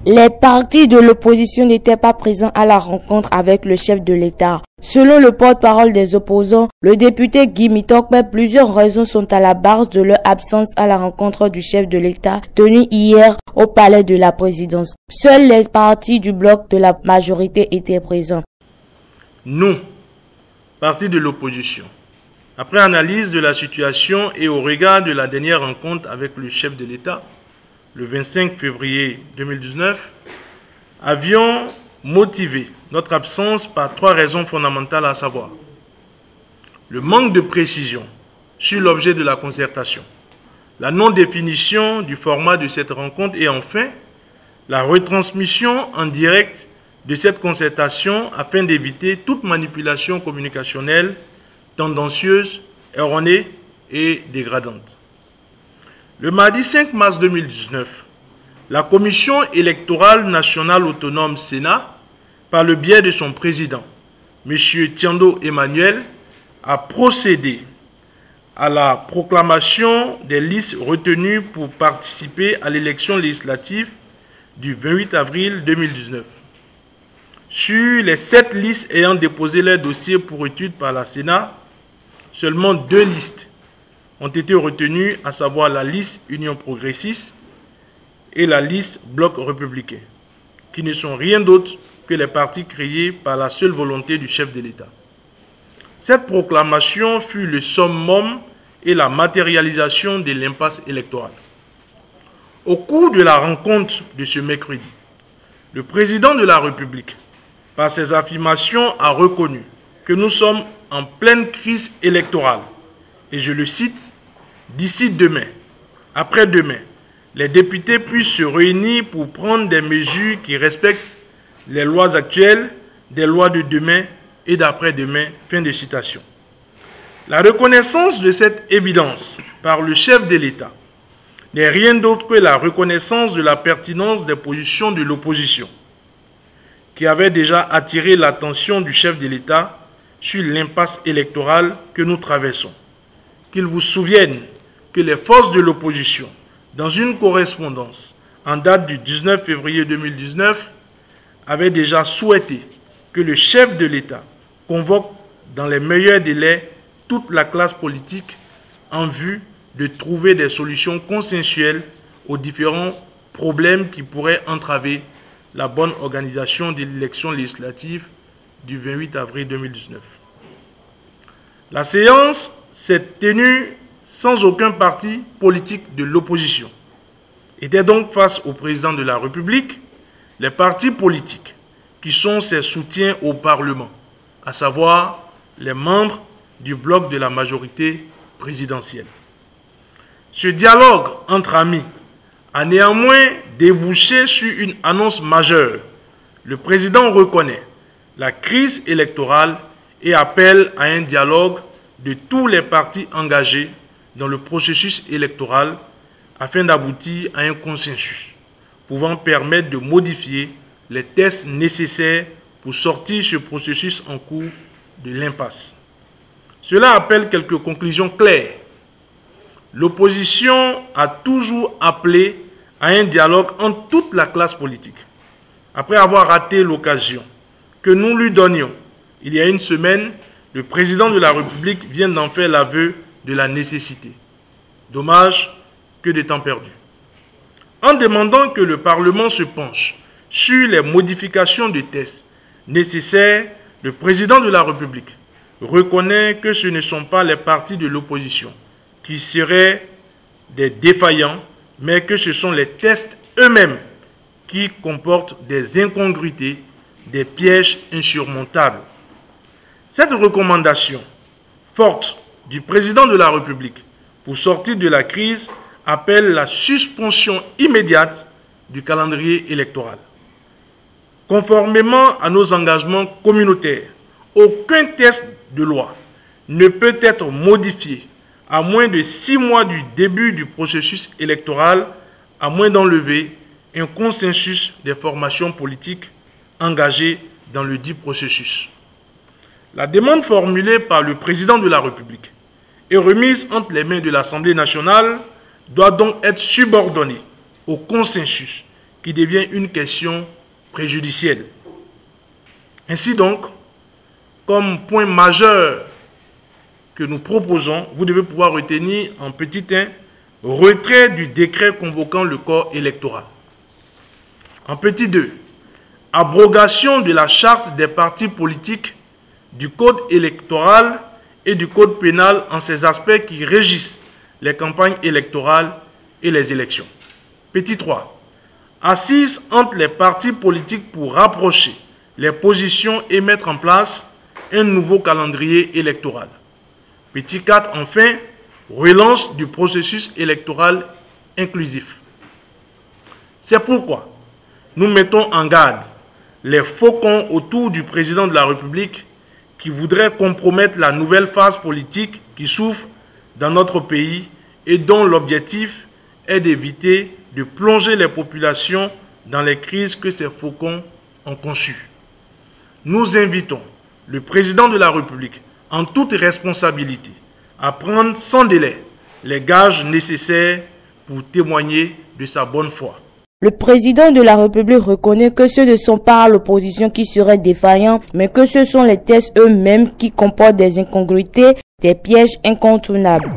Les partis de l'opposition n'étaient pas présents à la rencontre avec le chef de l'État. Selon le porte-parole des opposants, le député Guy Mitokpe, plusieurs raisons sont à la base de leur absence à la rencontre du chef de l'État tenue hier au palais de la présidence. Seuls les partis du bloc de la majorité étaient présents. Nous, partis de l'opposition, après analyse de la situation et au regard de la dernière rencontre avec le chef de l'État, le 25 février 2019, avions motivé notre absence par 3 raisons fondamentales, à savoir le manque de précision sur l'objet de la concertation, la non-définition du format de cette rencontre et enfin la retransmission en direct de cette concertation afin d'éviter toute manipulation communicationnelle tendancieuse, erronée et dégradante. Le mardi 5 mars 2019, la Commission électorale nationale autonome Sénat, par le biais de son président, M. Tiando Emmanuel, a procédé à la proclamation des listes retenues pour participer à l'élection législative du 28 avril 2019. Sur les 7 listes ayant déposé leur dossier pour étude par la Sénat, seulement 2 listes ont été retenues, à savoir la liste Union progressiste et la liste Bloc républicain, qui ne sont rien d'autre que les partis créés par la seule volonté du chef de l'État. Cette proclamation fut le summum et la matérialisation de l'impasse électorale. Au cours de la rencontre de ce mercredi, le président de la République, par ses affirmations, a reconnu que nous sommes en pleine crise électorale. Et je le cite, « D'ici demain, après-demain, les députés puissent se réunir pour prendre des mesures qui respectent les lois actuelles, des lois de demain et d'après-demain. » Fin de citation. La reconnaissance de cette évidence par le chef de l'État n'est rien d'autre que la reconnaissance de la pertinence des positions de l'opposition, qui avait déjà attiré l'attention du chef de l'État sur l'impasse électorale que nous traversons. Qu'il vous souvienne que les forces de l'opposition, dans une correspondance en date du 19 février 2019, avaient déjà souhaité que le chef de l'État convoque dans les meilleurs délais toute la classe politique en vue de trouver des solutions consensuelles aux différents problèmes qui pourraient entraver la bonne organisation de l'élection législative du 28 avril 2019. La séance s'est tenue sans aucun parti politique de l'opposition. Était donc face au président de la République, les partis politiques qui sont ses soutiens au Parlement, à savoir les membres du bloc de la majorité présidentielle. Ce dialogue entre amis a néanmoins débouché sur une annonce majeure. Le président reconnaît la crise électorale et appelle à un dialogue de tous les partis engagés dans le processus électoral afin d'aboutir à un consensus pouvant permettre de modifier les tests nécessaires pour sortir ce processus en cours de l'impasse. Cela appelle quelques conclusions claires. L'opposition a toujours appelé à un dialogue entre toute la classe politique. Après avoir raté l'occasion que nous lui donnions il y a une semaine, le président de la République vient d'en faire l'aveu de la nécessité. Dommage que de temps perdu. En demandant que le Parlement se penche sur les modifications de tests nécessaires, le président de la République reconnaît que ce ne sont pas les partis de l'opposition qui seraient des défaillants, mais que ce sont les tests eux-mêmes qui comportent des incongruités, des pièges insurmontables. Cette recommandation forte du président de la République pour sortir de la crise appelle la suspension immédiate du calendrier électoral. Conformément à nos engagements communautaires, aucun texte de loi ne peut être modifié à moins de 6 mois du début du processus électoral, à moins d'enlever un consensus des formations politiques engagées dans le dit processus. La demande formulée par le président de la République et remise entre les mains de l'Assemblée nationale doit donc être subordonnée au consensus qui devient une question préjudicielle. Ainsi donc, comme point majeur que nous proposons, vous devez pouvoir retenir en petit 1, retrait du décret convoquant le corps électoral. En petit 2, abrogation de la charte des partis politiques, du code électoral et du code pénal en ces aspects qui régissent les campagnes électorales et les élections. Petit 3, assise entre les partis politiques pour rapprocher les positions et mettre en place un nouveau calendrier électoral. Petit 4, enfin, relance du processus électoral inclusif. C'est pourquoi nous mettons en garde les faucons autour du président de la République qui voudraient compromettre la nouvelle phase politique qui s'ouvre dans notre pays et dont l'objectif est d'éviter de plonger les populations dans les crises que ces faucons ont conçues. Nous invitons le président de la République, en toute responsabilité, à prendre sans délai les gages nécessaires pour témoigner de sa bonne foi. Le président de la République reconnaît que ce ne sont pas l'opposition qui serait défaillant, mais que ce sont les tests eux-mêmes qui comportent des incongruités, des pièges incontournables.